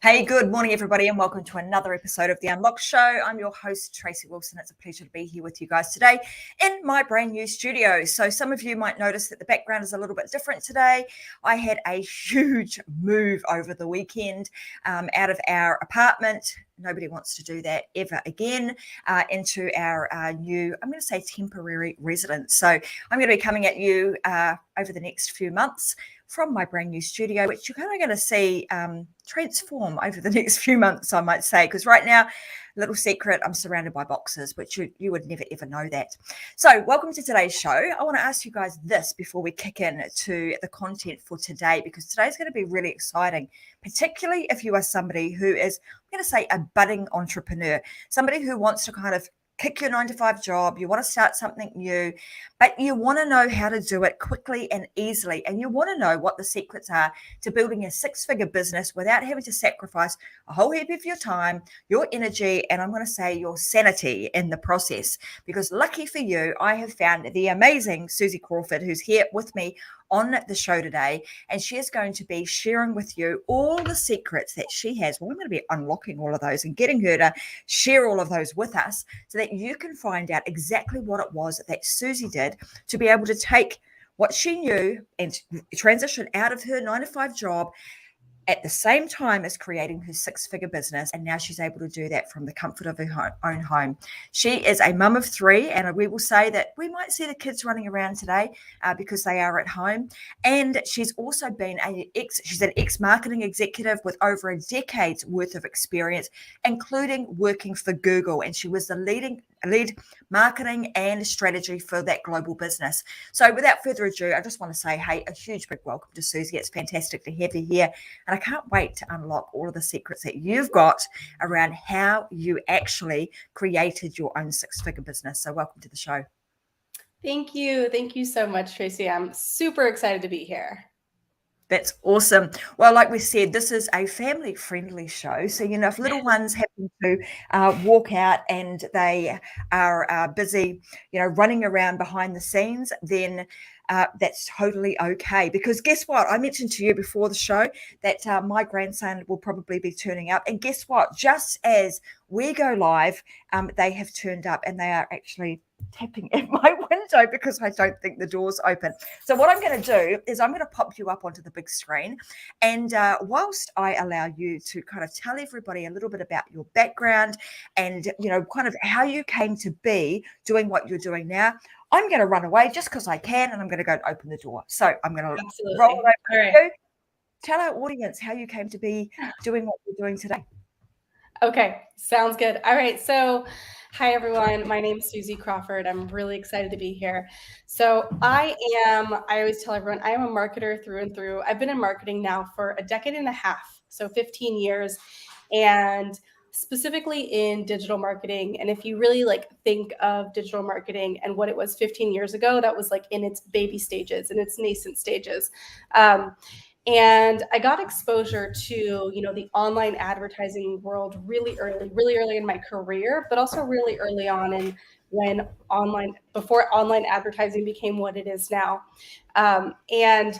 Hey, good morning, everybody, and welcome to another episode of The Unlock Show. I'm your host, Tracy Wilson. It's a pleasure to be here with you guys today in my brand new studio. So some of you might notice that the background is a little bit different today. I had a huge move over the weekend out of our apartment. Nobody wants to do that ever again, into our new, I'm going to say temporary residence. So I'm going to be coming at you over the next few months from my brand new studio, which you're kind of going to see transform over the next few months, I might say, because right now, little secret, I'm surrounded by boxes, which you would never, ever know that. So welcome to today's show. I want to ask you guys this before we kick in to the content for today, because today's going to be really exciting, particularly if you are somebody who is, I'm going to say, a budding entrepreneur, somebody who wants to kind of kick your 9-to-5 job, you want to start something new, but you want to know how to do it quickly and easily. And you want to know what the secrets are to building a 6-figure business without having to sacrifice a whole heap of your time, your energy, and I'm going to say your sanity in the process. Because lucky for you, I have found the amazing Suzy Crawford, who's here with me on the show today, and she is going to be sharing with you all the secrets that she has. Well, I'm going to be unlocking all of those and getting her to share all of those with us so that you can find out exactly what it was that Suzy did to be able to take what she knew and transition out of her 9-to-5 job at the same time as creating her 6-figure business. And now she's able to do that from the comfort of her own home. She is a mum of 3, and we will say that we might see the kids running around today because they are at home. And she's also been she's an ex-marketing executive with over a decade's worth of experience, including working for Google. And she was the lead marketing and strategy for that global business. So without further ado, I just want to say, hey, a huge big welcome to Suzy. It's fantastic to have you here. And I can't wait to unlock all of the secrets that you've got around how you actually created your own 6-figure business. So welcome to the show. Thank you. Thank you so much, Tracy. I'm super excited to be here. That's awesome. Well, like we said, this is a family-friendly show. So, if little ones happen to walk out and they are busy, running around behind the scenes, then that's totally okay. Because guess what? I mentioned to you before the show that my grandson will probably be turning up. And guess what? Just as we go live, they have turned up and they are actually tapping at my window because I don't think the door's open. So what I'm going to do is I'm going to pop you up onto the big screen. And whilst I allow you to kind of tell everybody a little bit about your background and, kind of how you came to be doing what you're doing now, I'm going to run away just because I can, and I'm going to go and open the door. So I'm going to roll it over to you. Tell our audience how you came to be doing what you're doing today. Okay, sounds good. All right, so hi everyone. My name is Suzy Crawford. I'm really excited to be here. So I always tell everyone, I am a marketer through and through. I've been in marketing now for a decade and a half, so 15 years, and specifically in digital marketing. And if you really think of digital marketing and what it was 15 years ago, that was in its baby stages, in its nascent stages. And I got exposure to, the online advertising world really early in my career, but also really early on before online advertising became what it is now. And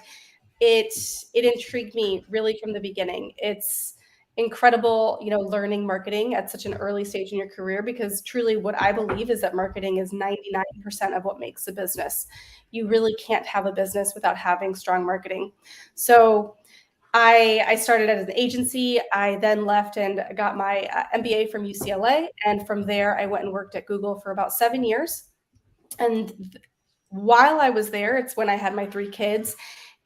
it intrigued me really from the beginning. It's incredible, learning marketing at such an early stage in your career, because truly what I believe is that marketing is 99% of what makes a business. You really can't have a business without having strong marketing. So I started as an agency. I then left and got my MBA from UCLA. And from there, I went and worked at Google for about 7 years. And while I was there, it's when I had my 3 kids.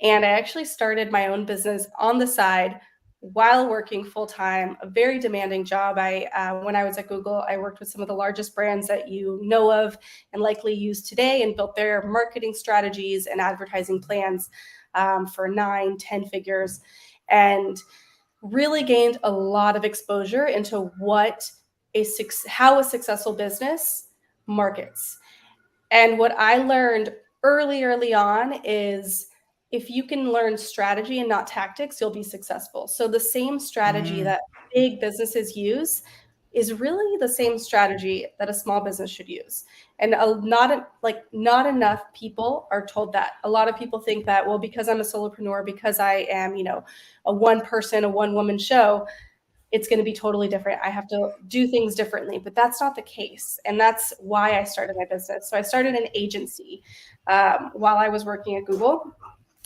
And I actually started my own business on the side while working full-time, a very demanding job. When I was at Google, I worked with some of the largest brands that you know of and likely use today, and built their marketing strategies and advertising plans for 9-10 figures, and really gained a lot of exposure into how a successful business markets. And what I learned early on is, if you can learn strategy and not tactics, you'll be successful. So the same strategy that big businesses use is really the same strategy that a small business should use. And not enough people are told that. A lot of people think that, well, because I'm a solopreneur, because I am, a one-person, a one-woman show, it's going to be totally different. I have to do things differently, but that's not the case. And that's why I started my business. So I started an agency while I was working at Google.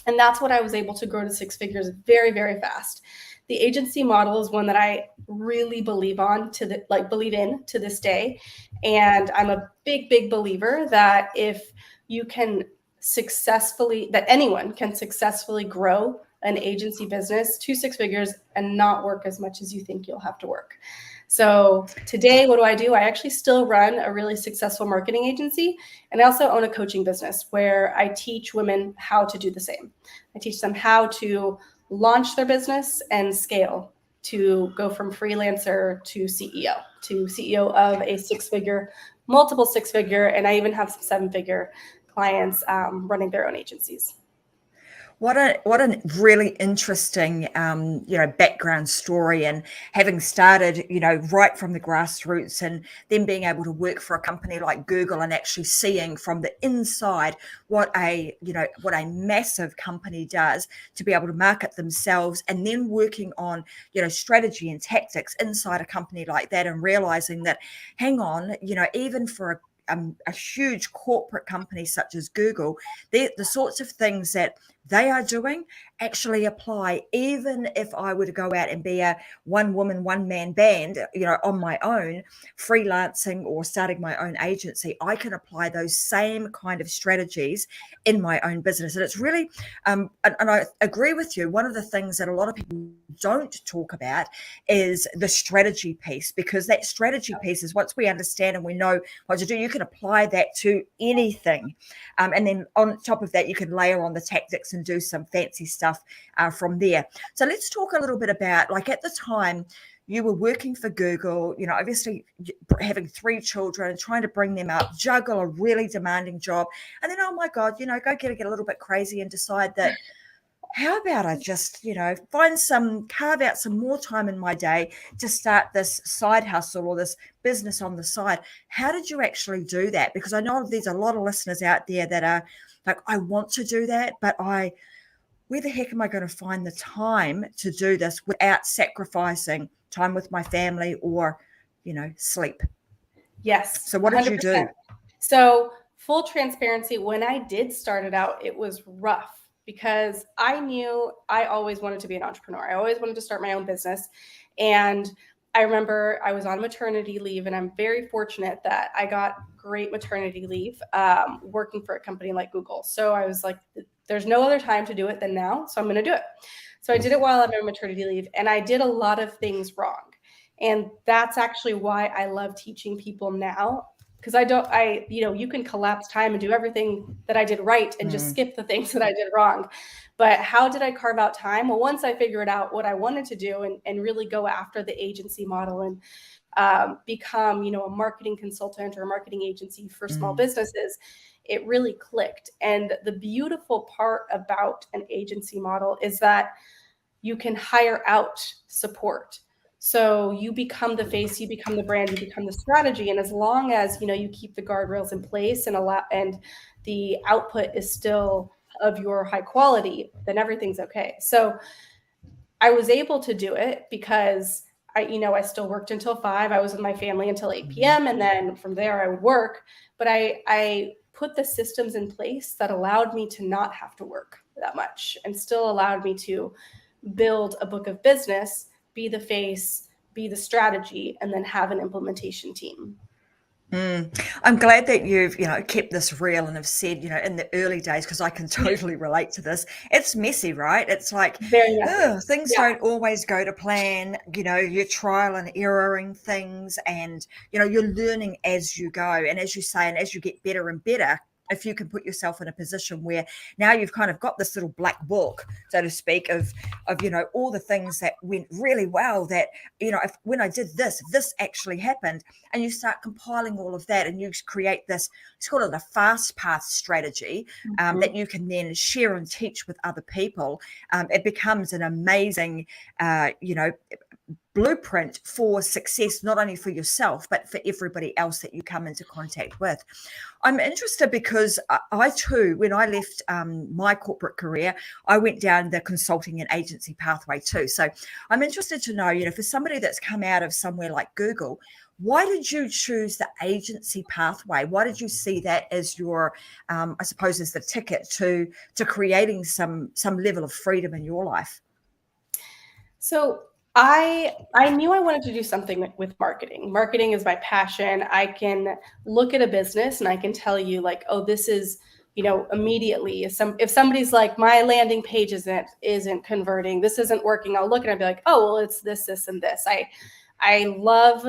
And that's what I was able to grow to 6 figures very, very fast. The agency model is one that I really believe in to this day. And I'm a big, big believer that if you can that anyone can successfully grow an agency business to 6 figures and not work as much as you think you'll have to work. So today, what do? I actually still run a really successful marketing agency, and I also own a coaching business where I teach women how to do the same. I teach them how to launch their business and scale to go from freelancer to CEO of a 6-figure, multiple 6-figure, and I even have some 7-figure clients running their own agencies. What a really interesting, background story, and having started, right from the grassroots, and then being able to work for a company like Google and actually seeing from the inside what a massive company does to be able to market themselves, and then working on, strategy and tactics inside a company like that, and realizing that, hang on, even for a huge corporate company such as Google, the sorts of things that they are doing actually apply. Even if I were to go out and be a one woman, one man band, on my own, freelancing or starting my own agency, I can apply those same kind of strategies in my own business. And it's really, and I agree with you, one of the things that a lot of people don't talk about is the strategy piece, because that strategy piece is, once we understand and we know what to do, you can apply that to anything. And then on top of that, you can layer on the tactics and do some fancy stuff from there. So let's talk a little bit about, like, at the time you were working for Google, obviously having 3 children, trying to bring them up, juggle a really demanding job. And then, oh my God, go get a little bit crazy and decide that, how about I just, carve out some more time in my day to start this side hustle or this business on the side. How did you actually do that? Because I know there's a lot of listeners out there that are like, I want to do that, but where the heck am I going to find the time to do this without sacrificing time with my family or, sleep? Yes. So what did you do? So full transparency, when I did start it out, it was rough because I knew I always wanted to be an entrepreneur. I always wanted to start my own business. And I remember I was on maternity leave, and I'm very fortunate that I got great maternity leave working for a company like Google. So I was like, there's no other time to do it than now, so I'm going to do it. So I did it while I'm on maternity leave, and I did a lot of things wrong. And that's actually why I love teaching people now, because you can collapse time and do everything that I did right and just skip the things that I did wrong. But how did I carve out time? Well, once I figured out what I wanted to do and really go after the agency model and become, a marketing consultant or a marketing agency for small businesses, it really clicked. And the beautiful part about an agency model is that you can hire out support. So you become the face, you become the brand, you become the strategy. And as long as, you keep the guardrails in place and the output is still of your high quality, then everything's okay. So I was able to do it because I still worked until 5. I was with my family until 8 p.m. And then from there I would work. But I put the systems in place that allowed me to not have to work that much and still allowed me to build a book of business, be the face, be the strategy, and then have an implementation team. I'm glad that you've, kept this real and have said, in the early days, because I can totally relate to this. It's messy, right? It's like, things don't always go to plan. You're trial and erroring things, and, you're learning as you go. And as you say, and as you get better and better, if you can put yourself in a position where now you've kind of got this little black book, so to speak, of all the things that went really well, that, when I did this actually happened, and you start compiling all of that, and you create this, let's call it a fast path strategy, that you can then share and teach with other people. It becomes an amazing, blueprint for success, not only for yourself, but for everybody else that you come into contact with. I'm interested because I too, when I left my corporate career, I went down the consulting and agency pathway too. So I'm interested to know, for somebody that's come out of somewhere like Google, why did you choose the agency pathway? Why did you see that as your, I suppose, as the ticket to creating some level of freedom in your life? So I knew I wanted to do something with marketing. Marketing is my passion. I can look at a business and I can tell you like, oh, this is, immediately if somebody's like, my landing page isn't converting, this isn't working, I'll look and I'll be like, oh, well, it's this, and this. I love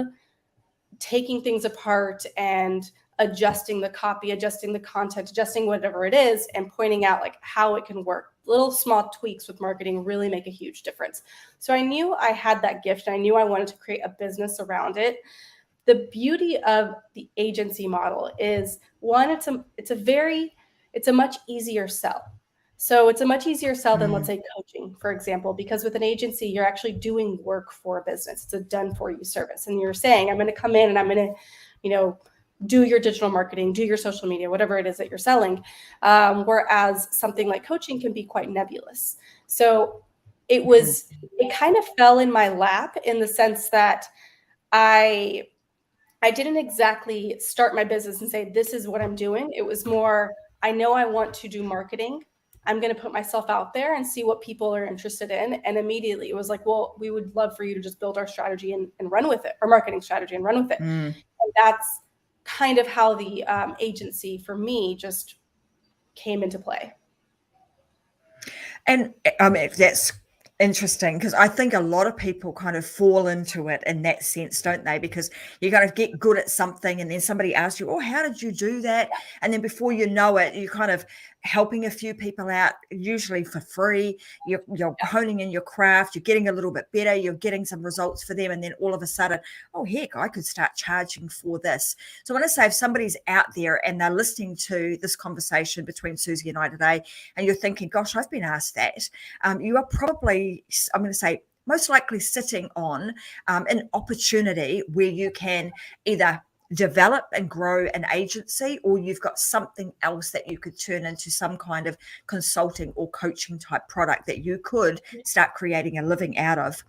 taking things apart and adjusting the copy, adjusting the content, adjusting whatever it is, and pointing out like how it can work. Little small tweaks with marketing really make a huge difference. So I knew I had that gift, and I knew I wanted to create a business around it. The beauty of the agency model is, one, it's a much easier sell. So it's a much easier sell than, let's say, coaching, for example, because with an agency, you're actually doing work for a business. It's a done for you service. And you're saying, I'm going to come in and I'm going to, do your digital marketing, do your social media, whatever it is that you're selling. Whereas something like coaching can be quite nebulous. So it kind of fell in my lap in the sense that I didn't exactly start my business and say, this is what I'm doing. It was more, I know I want to do marketing. I'm going to put myself out there and see what people are interested in. And immediately it was like, well, we would love for you to just build our strategy and run with it, our marketing strategy, and run with it. And that's kind of how the agency for me just came into play. And I mean, that's interesting, because I think a lot of people kind of fall into it in that sense, don't they? Because you kind of get good at something and then somebody asks you, oh, how did you do that? And then before you know it, you're kind of helping a few people out, usually for free. You're honing in your craft, you're getting a little bit better, you're getting some results for them. And then all of a sudden, oh, heck, I could start charging for this. So I want to say, if somebody's out there and they're listening to this conversation between Suzy and I today, and you're thinking, gosh, I've been asked that, you are probably, I'm going to say, most likely sitting on an opportunity where you can either develop and grow an agency, or you've got something else that you could turn into some kind of consulting or coaching type product that you could start creating a living out of.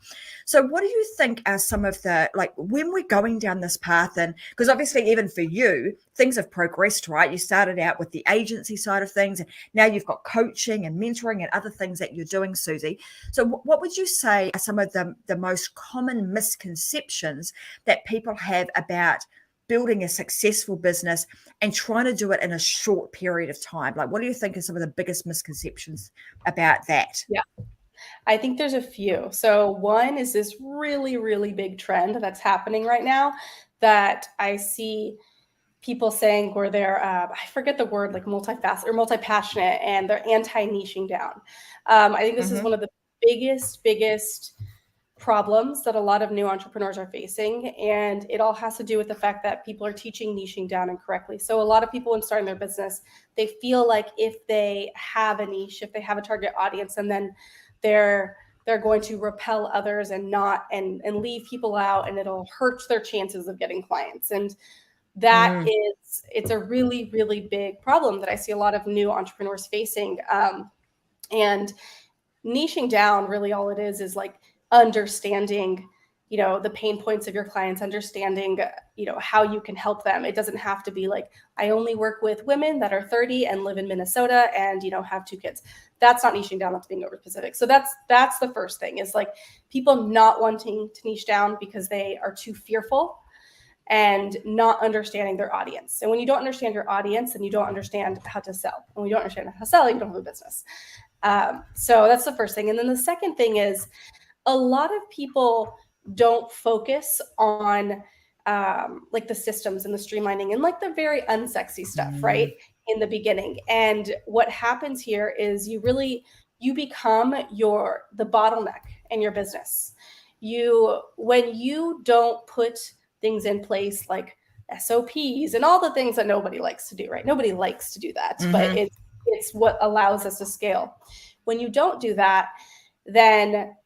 So what do you think are some of the, like, when we're going down this path, and because obviously even for you, things have progressed, right? You started out with the agency side of things, and now you've got coaching and mentoring and other things that you're doing, Suzy. So what would you say are some of the most common misconceptions that people have about building a successful business and trying to do it in a short period of time? Like, what do you think are some of the biggest misconceptions about that? Yeah, I think there's a few. So one is this really, really big trend that's happening right now that I see people saying, where they're, I forget the word, like multifaceted or multi-passionate, and they're anti-niching down. I think this is one of the biggest problems that a lot of new entrepreneurs are facing. And it all has to do with the fact that people are teaching niching down incorrectly. So a lot of people, when starting their business, they feel like if they have a niche, if they have a target audience, and then they're going to repel others and leave people out, and it'll hurt their chances of getting clients. And that it's a really, really big problem that I see a lot of new entrepreneurs facing. And niching down, really all it is like understanding, the pain points of your clients, understanding, how you can help them. It doesn't have to be like, I only work with women that are 30 and live in Minnesota and, have 2 kids. That's not niching down. That's being over specific. So that's the first thing, is like people not wanting to niche down because they are too fearful and not understanding their audience. And when you don't understand your audience, then you don't understand how to sell. And when you don't understand how to sell, you don't have a business. So that's the first thing. And then the second thing is, a lot of people don't focus on like the systems and the streamlining and like the very unsexy stuff, right, in the beginning. And what happens here is you become the bottleneck in your business. When you don't put things in place like SOPs and all the things that nobody likes to do, right? Nobody likes to do that, but it's what allows us to scale. When you don't do that, then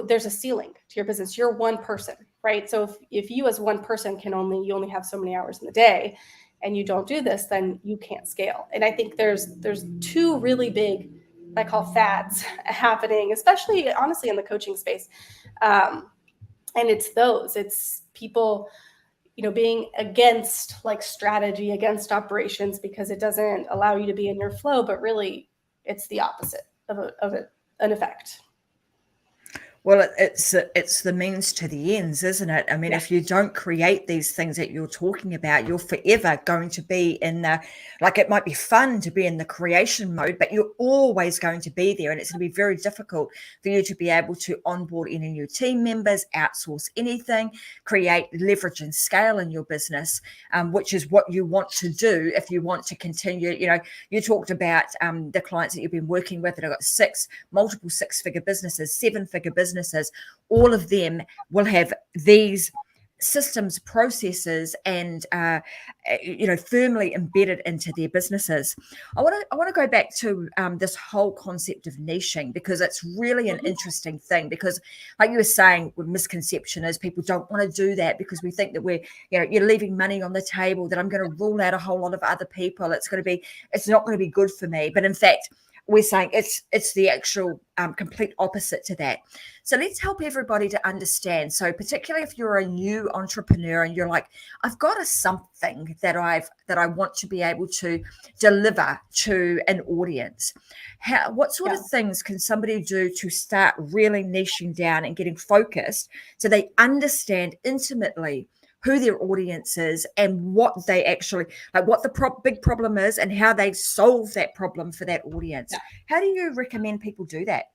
there's a ceiling to your business. You're one person, right? So if you as one person you only have so many hours in the day, and you don't do this, then you can't scale. And I think there's two really big, I call fads happening, especially honestly in the coaching space. And it's people, being against like strategy, against operations, because it doesn't allow you to be in your flow, but really it's the opposite of an effect. Well, it's the means to the ends, isn't it? I mean, if you don't create these things that you're talking about, you're forever going to be it might be fun to be in the creation mode, but you're always going to be there. And it's going to be very difficult for you to be able to onboard any new team members, outsource anything, create leverage and scale in your business, which is what you want to do if you want to continue. You talked about the clients that you've been working with that have got multiple six-figure businesses, seven-figure businesses. All of them will have these systems, processes, and firmly embedded into their businesses. I want to go back to this whole concept of niching, because it's really an interesting thing. Because, like you were saying, the misconception is people don't want to do that because we think that you're leaving money on the table, that I'm going to rule out a whole lot of other people. It's not going to be good for me. But in fact, we're saying it's the actual complete opposite to that. So let's help everybody to understand. So particularly if you're a new entrepreneur and you're like, I've got something that I want to be able to deliver to an audience. What sort of things can somebody do to start really niching down and getting focused so they understand intimately who their audience is and what they actually what the big problem is and how they solve that problem for that audience? Yeah. How do you recommend people do that?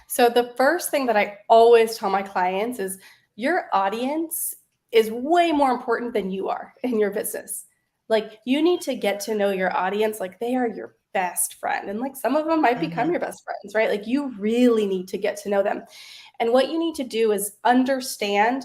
So the first thing that I always tell my clients is your audience is way more important than you are in your business. Like, you need to get to know your audience like they are your best friend. And like some of them might become your best friends, right? Like, you really need to get to know them. And what you need to do is understand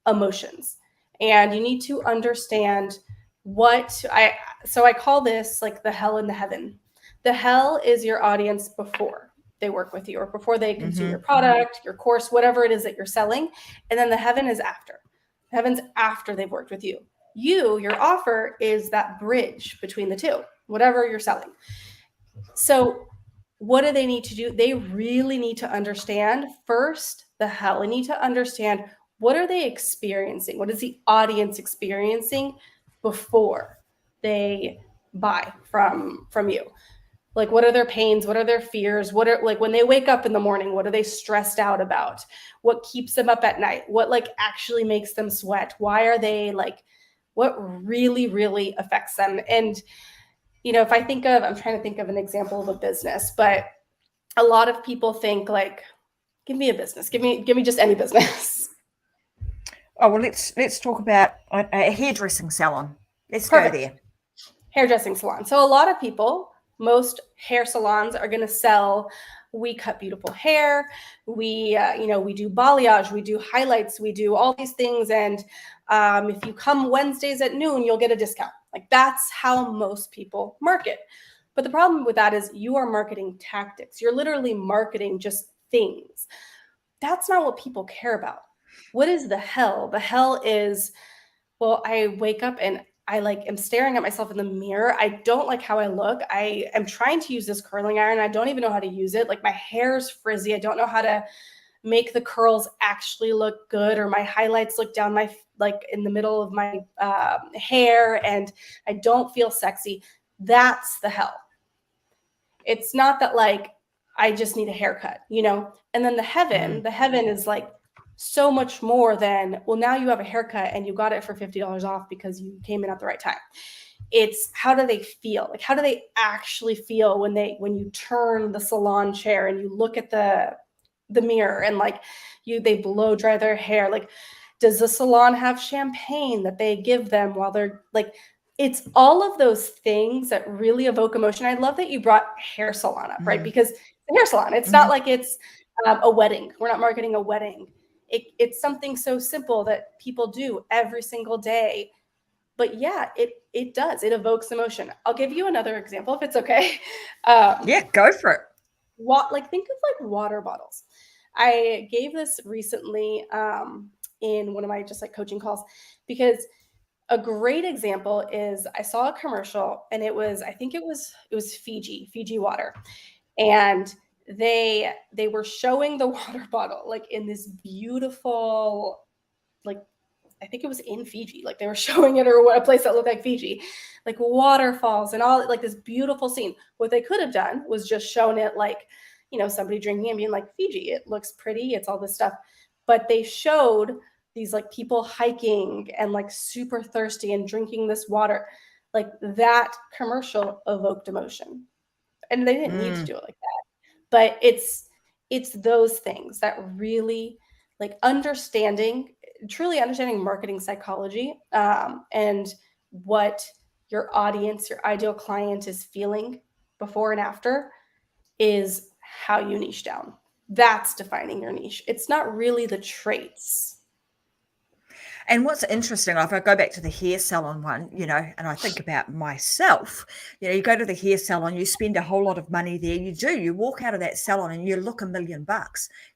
emotions. And you need to understand I call this like the hell and the heaven. The hell is your audience before they work with you or before they consume your product, your course, whatever it is that you're selling. And then the heaven is after. Heaven's after they've worked with you. Your offer is that bridge between the two, whatever you're selling. So what do they need to do? They really need to understand first the hell. They need to understand, what are they experiencing? What is the audience experiencing before they buy from you? Like, what are their pains? What are their fears? What are, like, when they wake up in the morning, what are they stressed out about? What keeps them up at night? What actually makes them sweat? Why are they what really, really affects them? And, if I'm trying to think of an example of a business, but a lot of people think give me a business, give me just any business. Oh, well, let's talk about a hairdressing salon. Let's Perfect. go there. Hairdressing salon. So a lot of people, most hair salons are going to sell, we cut beautiful hair. We do balayage, we do highlights, we do all these things. And if you come Wednesdays at noon, you'll get a discount. That's how most people market. But the problem with that is you are marketing tactics. You're literally marketing just things. That's not what people care about. What is the hell? The hell is, well, I wake up and I am staring at myself in the mirror. I don't like how I look. I am trying to use this curling iron. I don't even know how to use it. My hair's frizzy. I don't know how to make the curls actually look good, or my highlights look down my, in the middle of my hair, and I don't feel sexy. That's the hell. It's not that I just need a haircut, And then the heaven is so much more than, well, now you have a haircut and you got it for $50 off because you came in at the right time. It's, how do they feel? How do they actually feel when you turn the salon chair and you look at the mirror and they blow dry their hair? Does the salon have champagne that they give them while they're it's all of those things that really evoke emotion. I love that you brought hair salon up, right? Because it's a hair salon. It's not like it's a wedding. We're not marketing a wedding. It's something so simple that people do every single day. But yeah, it does. It evokes emotion. I'll give you another example if it's okay. Yeah, go for it. Think of water bottles. I gave this recently in one of my just like coaching calls, because a great example is I saw a commercial, and I think it was Fiji water. And they were showing the water bottle like in this beautiful, like, I think it was in Fiji, like they were showing it, or a place that looked like Fiji, like waterfalls and all, like this beautiful scene. What they could have done was just shown it like, somebody drinking and being like, Fiji, it looks pretty, it's all this stuff. But they showed these like people hiking and like super thirsty and drinking this water. Like that commercial evoked emotion. And they didn't need to do it like that. But it's those things that really, like, truly understanding marketing psychology, and what your audience, your ideal client is feeling before and after, is how you niche down. That's defining your niche. It's not really the traits. And what's interesting, if I go back to the hair salon one, and I think about myself, you go to the hair salon, you spend a whole lot of money there. You walk out of that salon and you look $1 million.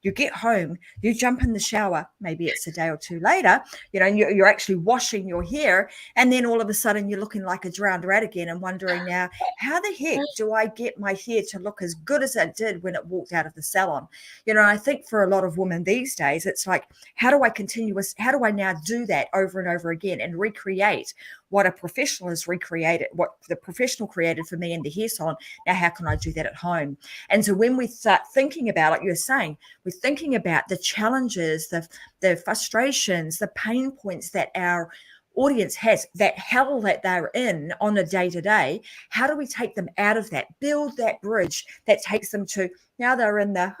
You get home, you jump in the shower, maybe it's a day or two later, and you're actually washing your hair. And then all of a sudden you're looking like a drowned rat again and wondering now, how the heck do I get my hair to look as good as it did when it walked out of the salon? I think for a lot of women these days, it's like, how do I now do that over and over again and recreate what a professional has recreated, what the professional created for me in the hair salon? Now, how can I do that at home? And so when we start thinking about, like you're saying, we're thinking about the challenges, the frustrations, the pain points that our audience has, that hell that they're in on a day-to-day. How do we take them out of that, build that bridge that takes them to, now they're in the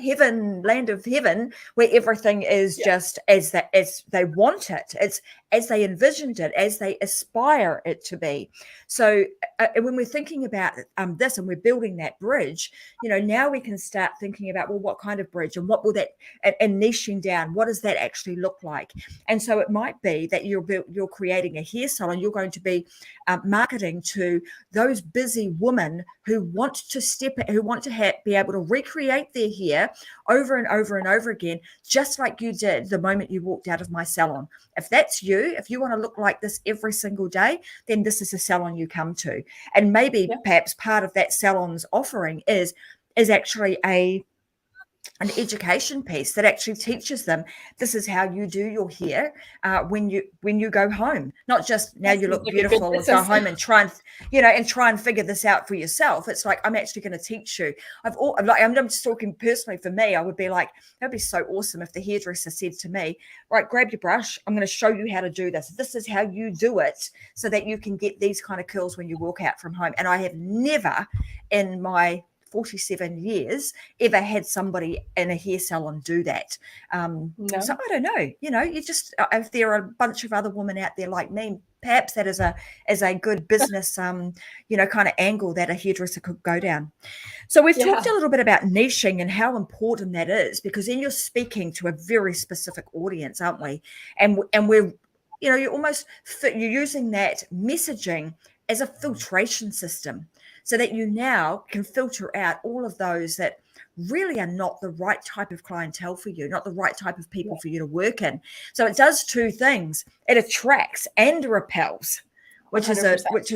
heaven, land of heaven, where everything is just as they want it. It's as they envisioned it, as they aspire it to be. So when we're thinking about this and we're building that bridge, now we can start thinking about, well, what kind of bridge, and what will that, and niching down, what does that actually look like? And so it might be that you're creating a hair salon, you're going to be marketing to those busy women who want to be able to recreate their hair over and over and over again, just like you did the moment you walked out of my salon. If that's you, if you want to look like this every single day, then this is a salon you come to. And maybe perhaps part of that salon's offering is actually an education piece that actually teaches them, this is how you do your hair when you go home. Not just now you look beautiful and go home and try and figure this out for yourself. It's like, I'm actually going to teach you. I'm just talking personally for me. I would be like, that'd be so awesome if the hairdresser said to me, right, grab your brush, I'm going to show you how to do this. This is how you do it so that you can get these kind of curls when you walk out from home. And I have never in my 47 years ever had somebody in a hair salon do that. No. So I don't know, you just, if there are a bunch of other women out there like me, perhaps that is a good business, kind of angle that a hairdresser could go down. So we've talked a little bit about niching and how important that is, because then you're speaking to a very specific audience, aren't we? And we're, you're using that messaging as a filtration system, so that you now can filter out all of those that really are not the right type of clientele for you, not the right type of people for you to work in. So it does two things. It attracts and repels, which 100%. Which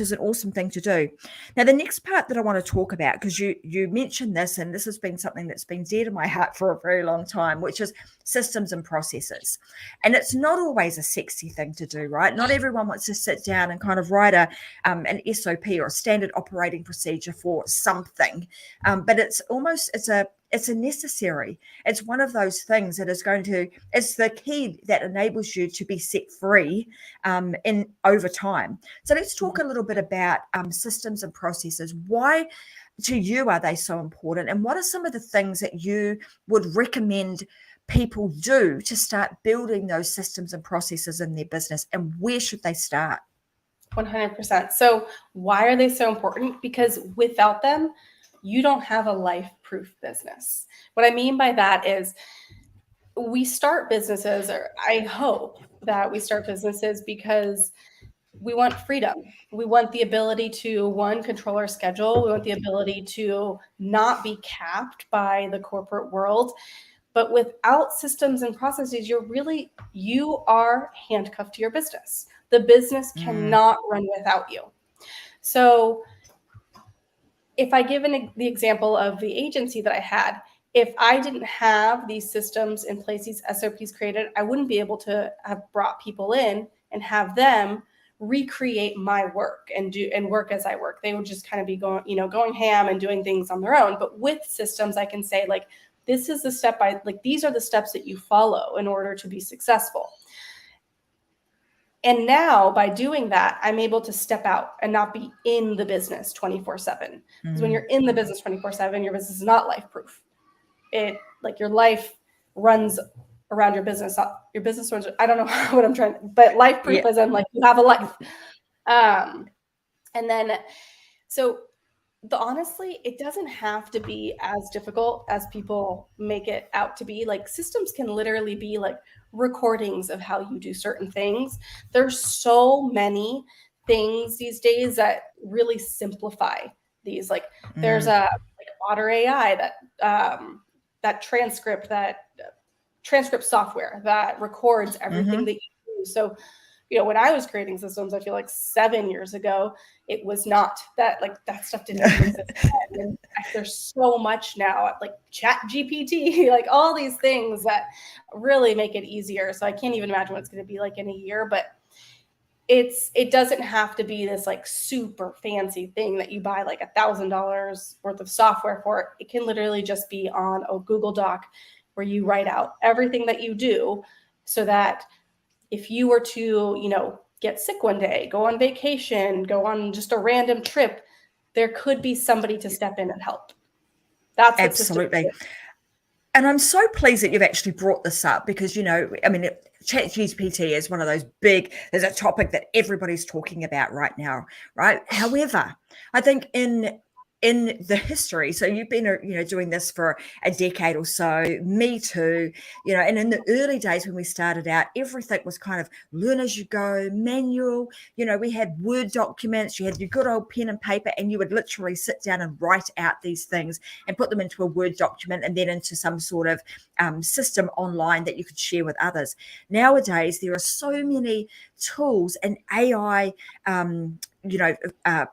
is an awesome thing to do. Now, the next part that I want to talk about, because you mentioned this, and this has been something that's been dear to my heart for a very long time, which is systems and processes. And it's not always a sexy thing to do, right? Not everyone wants to sit down and kind of write an SOP or a standard operating procedure for something. But it's a necessary. It's one of those things that it's the key that enables you to be set free in over time. So let's talk a little bit about systems and processes. Why to you are they so important? And what are some of the things that you would recommend people do to start building those systems and processes in their business? And where should they start? 100%. So why are they so important? Because without them, you don't have a life-proof business. What I mean by that is we start businesses, or I hope that we start businesses because we want freedom. We want the ability to, one, control our schedule. We want the ability to not be capped by the corporate world. But without systems and processes, you are handcuffed to your business. The business cannot run without you. So if I give the example of the agency that I had, if I didn't have these systems in place, these SOPs created, I wouldn't be able to have brought people in and have them recreate my work and work as I work. They would just kind of be going ham and doing things on their own. But with systems, I can say, like, this is the step these are the steps that you follow in order to be successful. And now by doing that, I'm able to step out and not be in the business 24/7. Because when you're in the business 24/7, your business is not life proof. Your life runs around your business. Your business runs, I don't know what I'm trying, but life proof as in like you have a life. And then, so honestly, it doesn't have to be as difficult as people make it out to be. Like, systems can literally be like recordings of how you do certain things. There's so many things these days that really simplify these. Like, there's a Otter AI that transcript software that records everything that you do. So, when I was creating systems, I feel like 7 years ago, it was not that, like, that stuff didn't exist. And there's so much now, like Chat GPT, like all these things that really make it easier. So I can't even imagine what it's going to be like in a year, but it doesn't have to be this like super fancy thing that you buy like $1,000 worth of software for. It can literally just be on a Google Doc where you write out everything that you do, so that if you were to, get sick one day, go on vacation, go on just a random trip, there could be somebody to step in and help. That's what absolutely. And I'm so pleased that you've actually brought this up because, ChatGPT is one of those there's a topic that everybody's talking about right now, right? However, I think in the history, so you've been, doing this for a decade or so, me too, and in the early days when we started out, everything was kind of learn as you go, manual, we had Word documents, you had your good old pen and paper, and you would literally sit down and write out these things and put them into a Word document and then into some sort of system online that you could share with others. Nowadays, there are so many tools and AI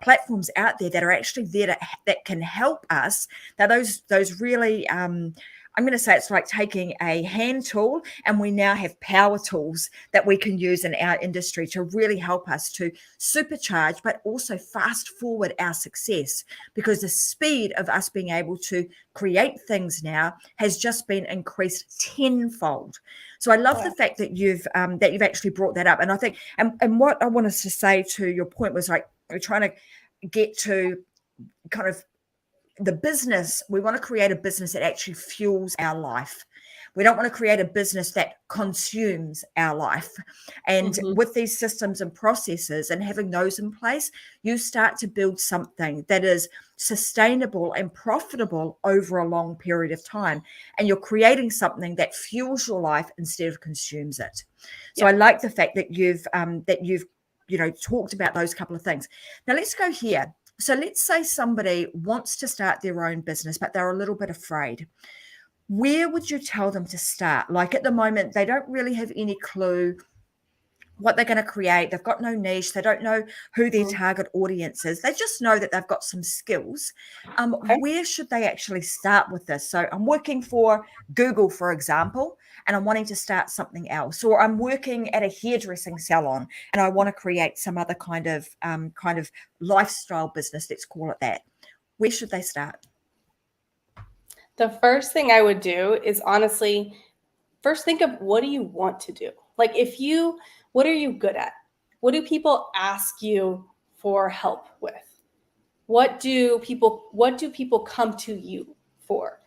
platforms out there that are actually there that can help us. Now, those really, I'm going to say it's like taking a hand tool, and we now have power tools that we can use in our industry to really help us to supercharge, but also fast forward our success, because the speed of us being able to create things now has just been increased tenfold. So I love the fact that you've actually brought that up. And I think, and what I want us to say to your point was, like, we're trying to get to kind of the business. We want to create a business that actually fuels our life. We don't want to create a business that consumes our life. And with these systems and processes and having those in place, you start to build something that is sustainable and profitable over a long period of time. And you're creating something that fuels your life instead of consumes it. So I like the fact that you've talked about those couple of things. Now let's go here. So let's say somebody wants to start their own business, but they're a little bit afraid. Where would you tell them to start? Like, at the moment, they don't really have any clue what they're going to create. They've got no niche. They don't know who their target audience is. They just know that they've got some skills. Where should they actually start with this? So I'm working for Google, for example, and I'm wanting to start something else. Or I'm working at a hairdressing salon and I want to create some other kind of lifestyle business, let's call it that. Where should they start? The first thing I would do is, honestly, first think of, what do you want to do? Like, what are you good at? What do people ask you for help with? What do people come to you for?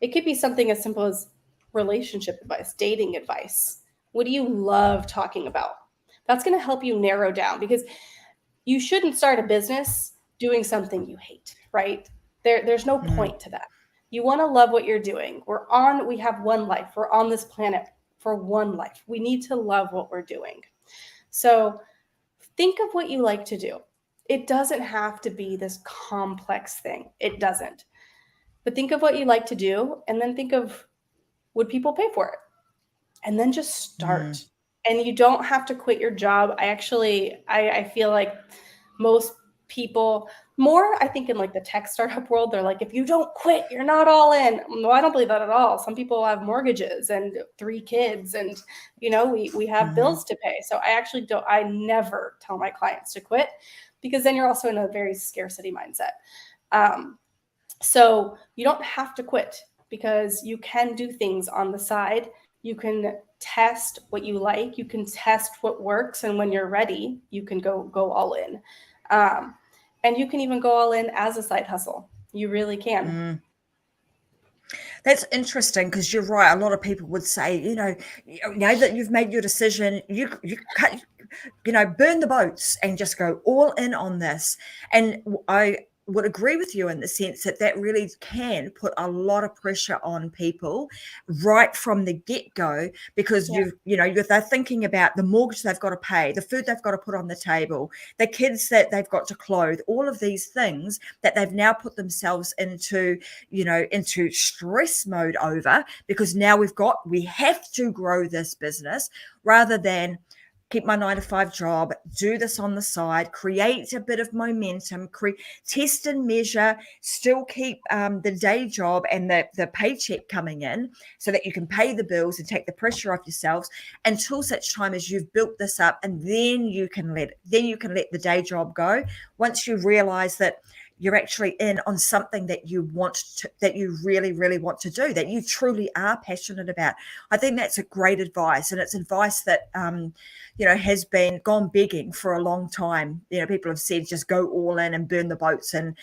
It could be something as simple as relationship advice, dating advice. What do you love talking about? That's going to help you narrow down, because you shouldn't start a business doing something you hate, right? There's no point to that. You want to love what you're doing. We have one life. We're on this planet for one life. We need to love what we're doing. So think of what you like to do. It doesn't have to be this complex thing. It doesn't. But think of what you like to do, and then think of, would people pay for it? And then just start. And you don't have to quit your job. I feel like most people, more I think in like the tech startup world, they're like, if you don't quit, you're not all in. No, I don't believe that at all. Some people have mortgages and 3 kids, and we have bills to pay. So I never tell my clients to quit, because then you're also in a very scarcity mindset. So you don't have to quit, because you can do things on the side. You can test what you like. You can test what works. And when you're ready, you can go all in. And you can even go all in as a side hustle. You really can. That's interesting, because you're right. A lot of people would say, now that you've made your decision, you cut, burn the boats and just go all in on this. And I would agree with you in the sense that really can put a lot of pressure on people right from the get-go, because they're thinking about the mortgage they've got to pay, the food they've got to put on the table, the kids that they've got to clothe, all of these things that they've now put themselves into stress mode over, because now we have to grow this business, rather than keep my 9-to-5 job, do this on the side, create a bit of momentum, test and measure, still keep the day job and the paycheck coming in, so that you can pay the bills and take the pressure off yourselves until such time as you've built this up, and then you can let the day job go. Once you realize that you're actually in on something that you really, really want to do, that you truly are passionate about. I think that's a great advice, and it's advice that has been gone begging for a long time. People have said just go all in and burn the boats, and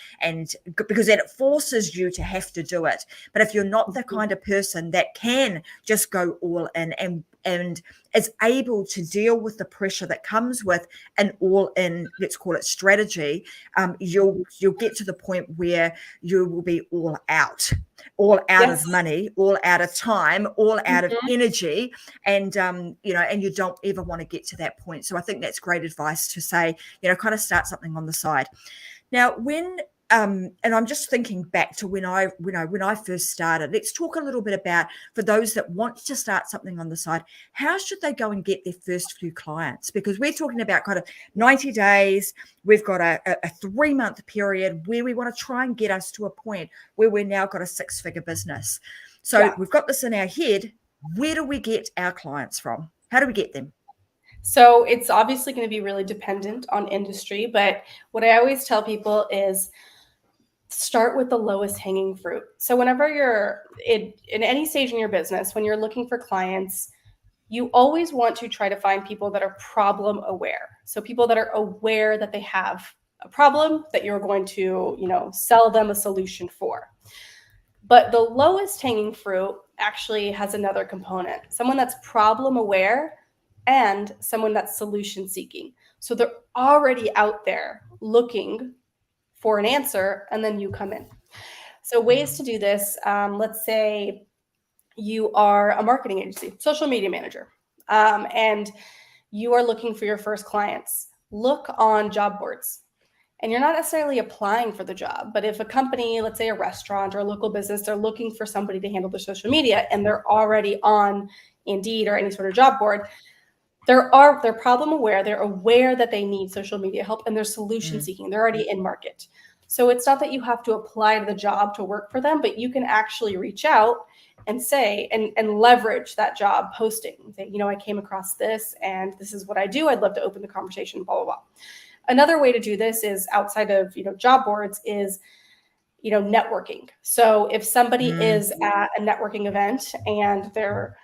because then it forces you to have to do it. But if you're not the kind of person that can just go all in and is able to deal with the pressure that comes with an all-in, let's call it, strategy, you'll get to the point where you will be all out Yes. of money, all out of time, all out of energy, and you don't ever want to get to that point. So I think that's great advice to say, kind of start something on the side. Now, and I'm just thinking back to when I first started. Let's talk a little bit about, for those that want to start something on the side, how should they go and get their first few clients? Because we're talking about kind of 90 days. We've got a 3-month period where we want to try and get us to a point where we're now got a 6-figure business. So we've got this in our head. Where do we get our clients from? How do we get them? So it's obviously going to be really dependent on industry, but what I always tell people is start with the lowest hanging fruit. So whenever you're in any stage in your business, when you're looking for clients, you always want to try to find people that are problem aware. So people that are aware that they have a problem that you're going to, sell them a solution for. But the lowest hanging fruit actually has another component. Someone that's problem aware and someone that's solution seeking. So they're already out there looking for an answer, and then you come in. So ways to do this, let's say you are a marketing agency, social media manager, and you are looking for your first clients. Look on job boards. And you're not necessarily applying for the job, but if a company, let's say a restaurant or a local business, they're looking for somebody to handle their social media and they're already on Indeed or any sort of job board, they're problem aware. They're aware that they need social media help, and they're solution seeking. They're already in market. So it's not that you have to apply to the job to work for them, but you can actually reach out and say, and leverage that job posting. Say, I came across this and this is what I do. I'd love to open the conversation, blah, blah, blah. Another way to do this is outside of, job boards is, networking. So if somebody is at a networking event and they're,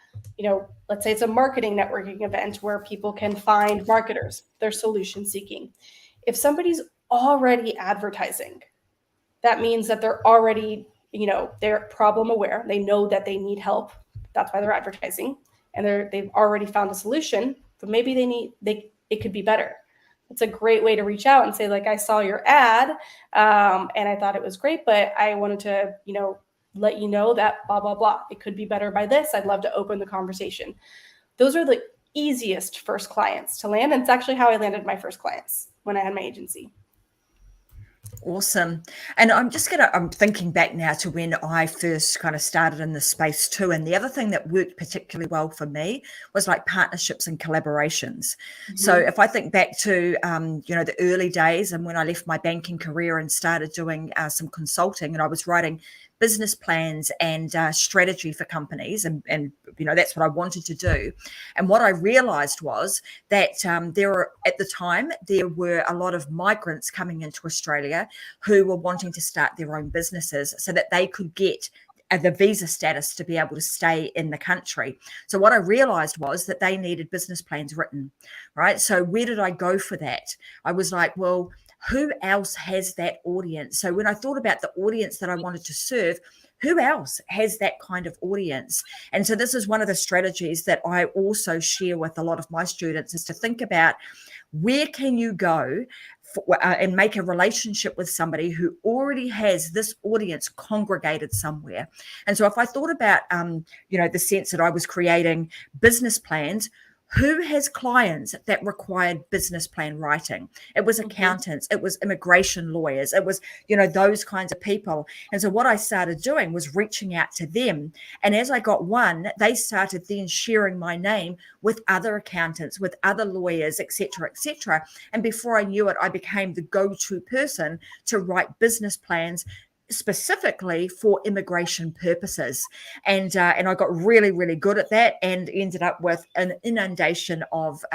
let's say it's a marketing networking event where people can find marketers, they're solution seeking. If somebody's already advertising, that means that they're already, they're problem aware. They know that they need help. That's why they're advertising, and they've already found a solution, but maybe it could be better. It's a great way to reach out and say, like, I saw your ad and I thought it was great, but I wanted to, let you know that blah, blah, blah. It could be better by this. I'd love to open the conversation. Those are the easiest first clients to land. And it's actually how I landed my first clients when I had my agency. Awesome. And I'm thinking back now to when I first kind of started in this space too. And the other thing that worked particularly well for me was like partnerships and collaborations. So if I think back to, the early days and when I left my banking career and started doing some consulting, and I was writing business plans and strategy for companies. And that's what I wanted to do. And what I realized was that at the time, there were a lot of migrants coming into Australia who were wanting to start their own businesses so that they could get the visa status to be able to stay in the country. So what I realized was that they needed business plans written, right? So where did I go for that? I was like, well, who else has that audience? So when I thought about the audience that I wanted to serve, who else has that kind of audience? And so this is one of the strategies that I also share with a lot of my students, is to think about where can you go and make a relationship with somebody who already has this audience congregated somewhere. And so if I thought about, the sense that I was creating business plans, who has clients that required business plan writing? It was accountants, it was immigration lawyers, it was, those kinds of people. And so what I started doing was reaching out to them. And as I got one, they started then sharing my name with other accountants, with other lawyers, et cetera, et cetera. And before I knew it, I became the go-to person to write business plans specifically for immigration purposes. And I got really, really good at that and ended up with an inundation of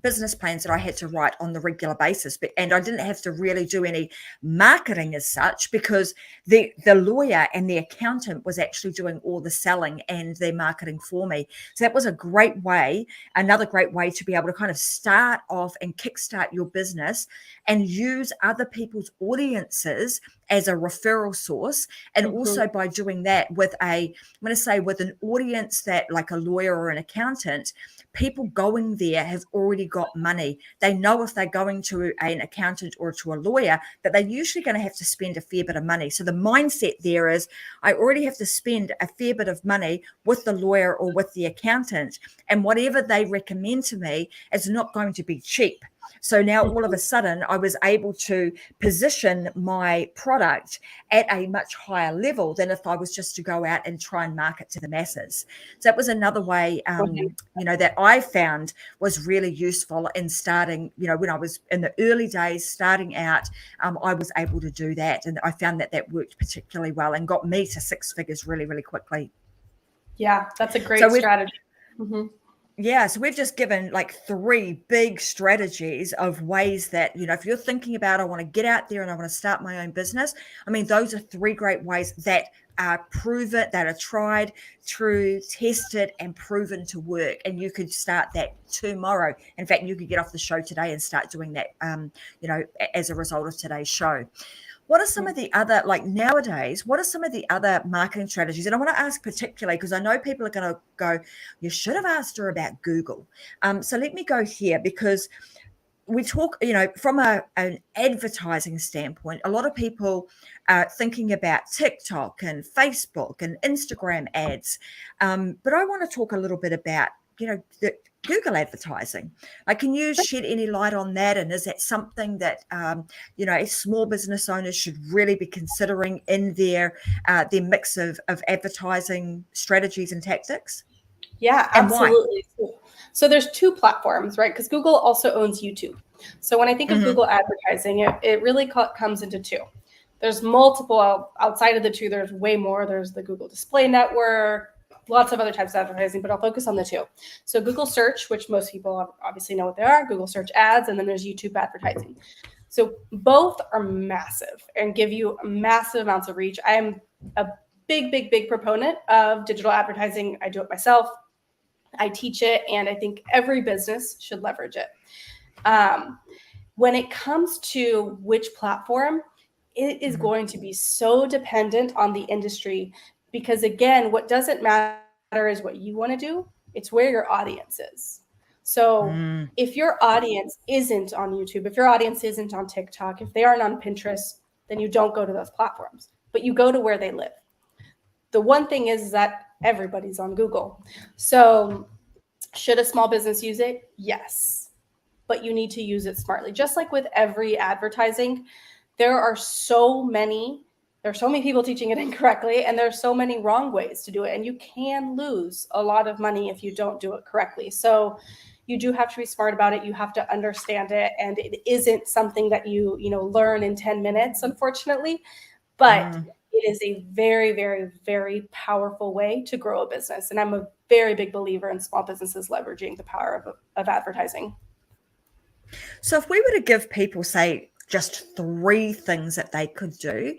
business plans that I had to write on the regular basis. And I didn't have to really do any marketing as such, because the lawyer and the accountant was actually doing all the selling and their marketing for me. So that was another great way to be able to kind of start off and kickstart your business and use other people's audiences as a referral source. And also by doing that with with an audience that, like a lawyer or an accountant, people going there have already got money. They know if they're going to an accountant or to a lawyer that they're usually going to have to spend a fair bit of money. So the mindset there is, I already have to spend a fair bit of money with the lawyer or with the accountant, and whatever they recommend to me is not going to be cheap. So now all of a sudden I was able to position my product at a much higher level than if I was just to go out and try and market to the masses. So that was another way, that I found was really useful in starting, when I was in the early days starting out, I was able to do that. And I found that worked particularly well and got me to six figures really, really quickly. Yeah, that's a great strategy. Yeah, so we've just given like 3 big strategies of ways that, if you're thinking about, I want to get out there and I want to start my own business. I mean, those are 3 great ways that are proven, that are tried, true, tested, and proven to work. And you could start that tomorrow. In fact, you could get off the show today and start doing that, as a result of today's show. What are some of the other, like nowadays, what are some of the other marketing strategies? And I want to ask particularly, because I know people are going to go, you should have asked her about Google. So let me go here, because we talk, from an advertising standpoint, a lot of people are thinking about TikTok and Facebook and Instagram ads. But I want to talk a little bit about, the Google advertising. Like, can you shed any light on that? And is that something that, small business owners should really be considering in their mix of advertising strategies and tactics? Yeah, absolutely. So there's 2 platforms, right? Because Google also owns YouTube. So when I think of Google advertising, it really comes into 2. There's multiple outside of the 2. There's way more. There's the Google Display Network, lots of other types of advertising, but I'll focus on the 2. So Google Search, which most people obviously know what they are, Google Search ads, and then there's YouTube advertising. So both are massive and give you massive amounts of reach. I am a big, big, big proponent of digital advertising. I do it myself. I teach it, and I think every business should leverage it. When it comes to which platform, it is going to be so dependent on the industry, because again, what doesn't matter is what you want to do. It's where your audience is. So if your audience isn't on YouTube, if your audience isn't on TikTok, if they aren't on Pinterest, then you don't go to those platforms, but you go to where they live. The one thing is that everybody's on Google. So Should a small business use it? Yes, but you need to use it smartly. Just like with every advertising, there are so many people teaching it incorrectly, and there are so many wrong ways to do it. And you can lose a lot of money if you don't do it correctly. So you do have to be smart about it. You have to understand it. And it isn't something that you learn in 10 minutes, unfortunately, but it is a very, very, very powerful way to grow a business. And I'm a very big believer in small businesses leveraging the power of advertising. So if we were to give people, say, just 3 things that they could do,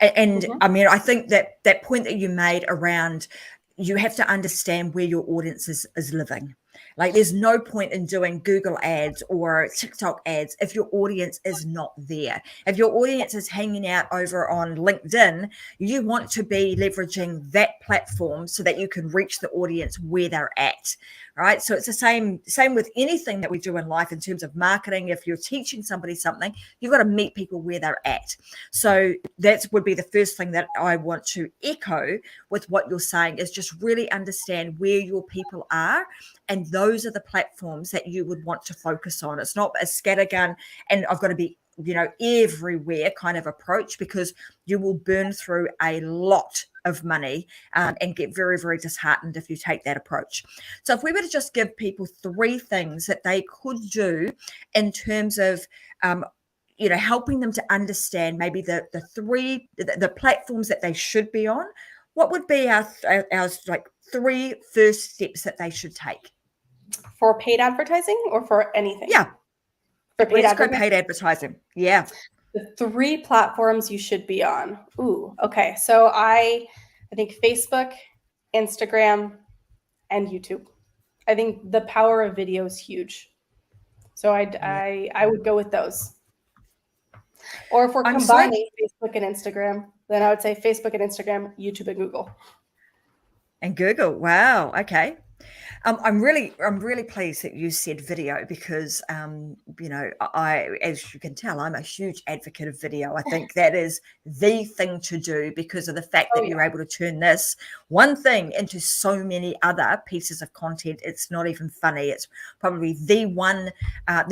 and I mean, I think that point that you made around, you have to understand where your audience is living. Like, there's no point in doing Google ads or TikTok ads if your audience is not there. If your audience is hanging out over on LinkedIn, you want to be leveraging that platform so that you can reach the audience where they're at. Right. So it's the same with anything that we do in life in terms of marketing. If you're teaching somebody something, you've got to meet people where they're at. So that would be the first thing that I want to echo with what you're saying, is just really understand where your people are. And those are the platforms that you would want to focus on. It's not a scattergun and I've got to be, everywhere kind of approach, because you will burn through a lot of money and get very, very disheartened if you take that approach. So if we were to just give people 3 things that they could do in terms of, helping them to understand maybe the platforms that they should be on, what would be our like 3 first steps that they should take? For paid advertising or for anything? Yeah. For paid Let's advertising? go paid advertising. Yeah. The 3 platforms you should be on. Ooh, okay. So I think Facebook, Instagram, and YouTube. I think the power of video is huge. So I would go with those. Or if we're combining Facebook and Instagram, then I would say Facebook and Instagram, YouTube and Google. And Google. Wow. Okay. I'm really pleased that you said video, because, I, as you can tell, I'm a huge advocate of video. I think that is the thing to do, because of the fact that you're able to turn this one thing into so many other pieces of content. It's not even funny. It's probably the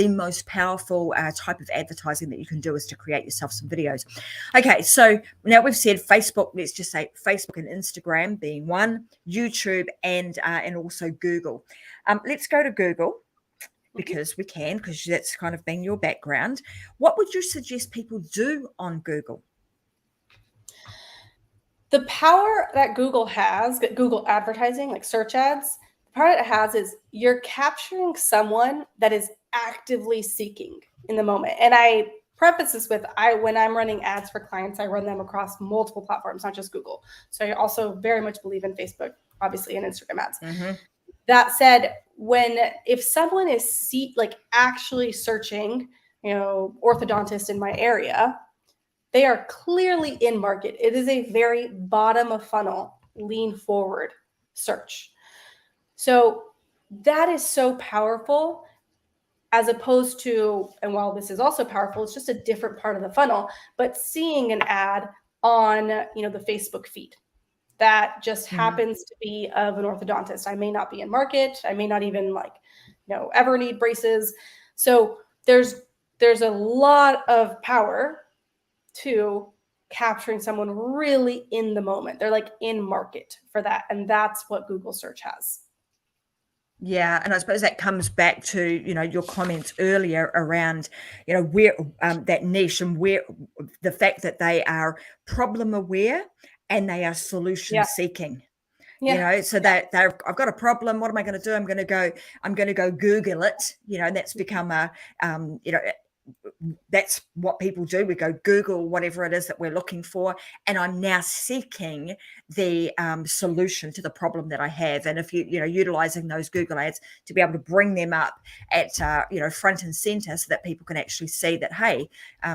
most powerful type of advertising that you can do, is to create yourself some videos. Okay, so now we've said Facebook. Let's just say Facebook and Instagram being one, YouTube and also Google. Let's go to Google, because because that's kind of been your background. What would you suggest people do on Google? The power that Google has, Google advertising, like search ads, the power that it has is you're capturing someone that is actively seeking in the moment. And I preface this with, when I'm running ads for clients, I run them across multiple platforms, not just Google. So I also very much believe in Facebook, obviously, and Instagram ads. That said, if someone is actually searching, orthodontist in my area, they are clearly in market. It is a very bottom of funnel, lean forward search. So that is so powerful, as opposed to, and while this is also powerful, it's just a different part of the funnel, but seeing an ad on, the Facebook feed that just happens to be of an orthodontist. I may not be in market. I may not even ever need braces. So there's a lot of power to capturing someone really in the moment. They're in market for that. And that's what Google search has. Yeah, and I suppose that comes back to, your comments earlier around, where that niche, and where the fact that they are problem aware and they are solution seeking. So that I've got a problem. What am I going to do? I'm going to go Google it. And that's become that's what people do. We go Google whatever it is that we're looking for, and I'm now seeking the solution to the problem that I have. And if utilizing those Google ads to be able to bring them up at front and center, so that people can actually see that, hey,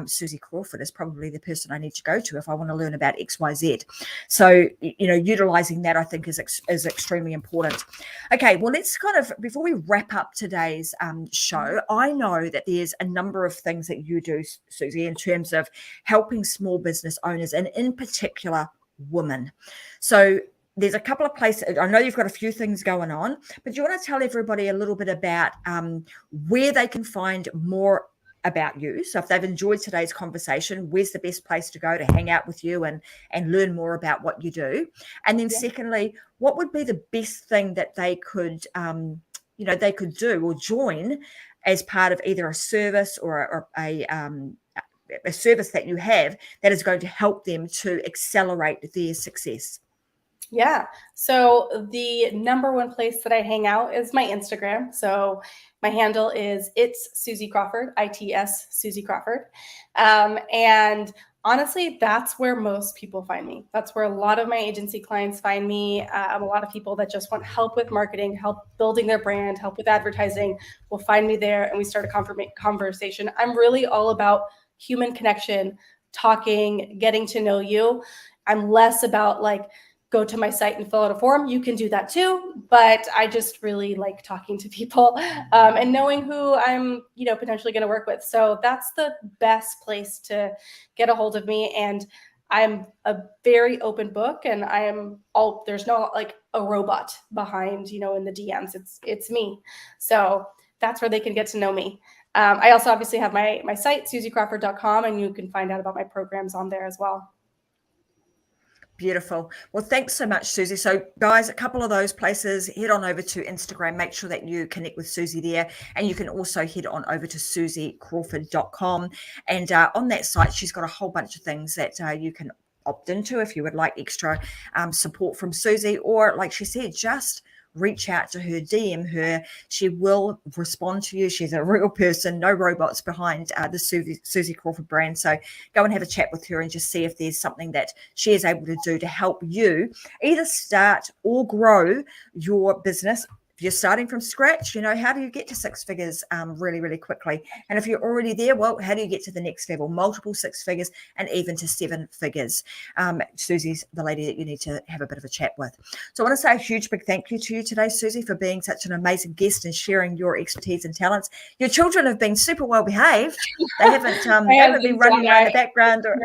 Suzy Crawford is probably the person I need to go to if I want to learn about XYZ. So utilizing that, I think, is extremely important. Okay, well, let's kind of, before we wrap up today's show, I know that there's a number of things that you do, Suzy, in terms of helping small business owners, and in particular women. So there's a couple of places. I know you've got a few things going on, but do you want to tell everybody a little bit about where they can find more about you? So if they've enjoyed today's conversation, where's the best place to go to hang out with you and learn more about what you do? And then secondly, what would be the best thing that they could they could do or join as part of either a service or a service that you have that is going to help them to accelerate their success? Yeah. So the number one place that I hang out is my Instagram. So my handle is It's Suzy Crawford, ITS Suzy Crawford. And honestly, that's where most people find me. That's where a lot of my agency clients find me. A lot of people that just want help with marketing, help building their brand, help with advertising will find me there, and we start a conversation. I'm really all about human connection, talking, getting to know you. I'm less about like, go to my site and fill out a form. You can do that too, but I just really like talking to people and knowing who I'm, potentially going to work with. So that's the best place to get a hold of me. And I'm a very open book, and there's no like a robot behind, in the DMs. It's me. So that's where they can get to know me. I also obviously have my site, suzycrawford.com, and you can find out about my programs on there as well. Beautiful. Well, thanks so much, Suzy. So guys, a couple of those places, head on over to Instagram, make sure that you connect with Suzy there. And you can also head on over to suzycrawford.com. And on that site, she's got a whole bunch of things that you can opt into if you would like extra support from Suzy, or like she said, just reach out to her, DM her. She will respond to you. She's a real person, no robots behind the Suzy Crawford brand. So go and have a chat with her and just see if there's something that she is able to do to help you either start or grow your business. If you're starting from scratch, how do you get to six figures really, really quickly? And if you're already there, well, how do you get to the next level, multiple six figures and even to seven figures? Suzy's the lady that you need to have a bit of a chat with. So I want to say a huge big thank you to you today, Suzy, for being such an amazing guest and sharing your expertise and talents. Your children have been super well behaved. They haven't been running around the background or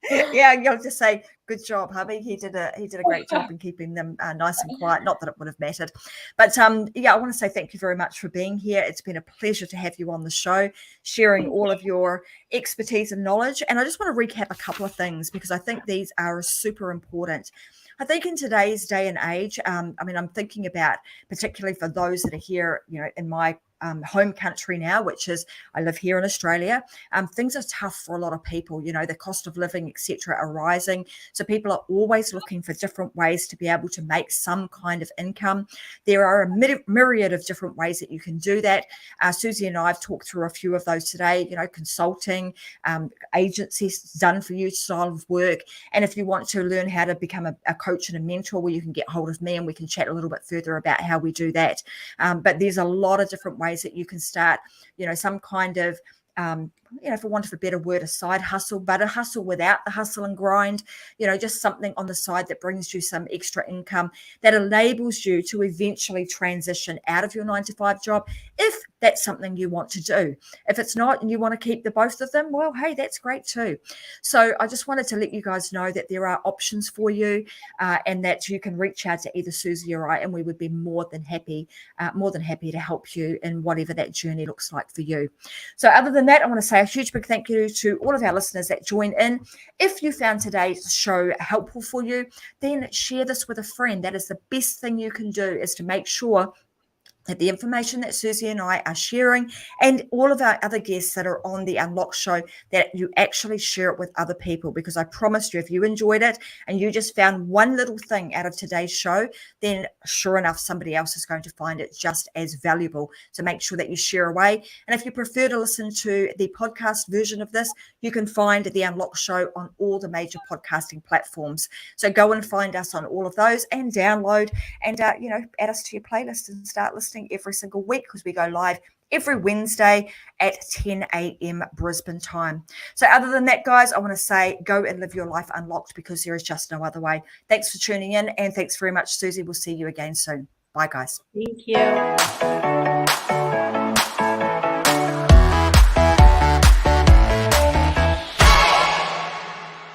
yeah, you'll just say, good job, hubby. He did a great job in keeping them nice and quiet. Not that it would have mattered. But I want to say thank you very much for being here. It's been a pleasure to have you on the show, sharing all of your expertise and knowledge. And I just want to recap a couple of things because I think these are super important. I think in today's day and age, I'm thinking about particularly for those that are here, in my home country now, which is I live here in Australia. Things are tough for a lot of people. The cost of living, etc., are rising. So people are always looking for different ways to be able to make some kind of income. There are a myriad of different ways that you can do that. Suzy and I have talked through a few of those today. Consulting, agencies done for you style of work. And if you want to learn how to become a coach and a mentor, well, you can get hold of me and we can chat a little bit further about how we do that. But there's a lot of different ways that you can start, some kind of, for want of a better word, a side hustle, but a hustle without the hustle and grind, just something on the side that brings you some extra income that enables you to eventually transition out of your 9-to-5 job if that's something you want to do. If it's not and you want to keep the both of them, well, hey, that's great too. So I just wanted to let you guys know that there are options for you and that you can reach out to either Suzy or I, and we would be more than happy to help you in whatever that journey looks like for you. So other than that, I want to say a huge big thank you to all of our listeners that join in. If you found today's show helpful for you, then share this with a friend. That is the best thing you can do, is to make sure that the information that Suzy and I are sharing and all of our other guests that are on the Unlock show, that you actually share it with other people, because I promise you, if you enjoyed it and you just found one little thing out of today's show, then sure enough, somebody else is going to find it just as valuable. So make sure that you share away. And if you prefer to listen to the podcast version of this, you can find the Unlock show on all the major podcasting platforms. So go and find us on all of those and download and, add us to your playlist and start listening every single week, because we go live every Wednesday at 10 a.m. Brisbane time. So other than that, guys, I want to say go and live your life unlocked, because there is just no other way. Thanks for tuning in, and thanks very much, Suzy. We'll see you again soon. Bye, guys. Thank you.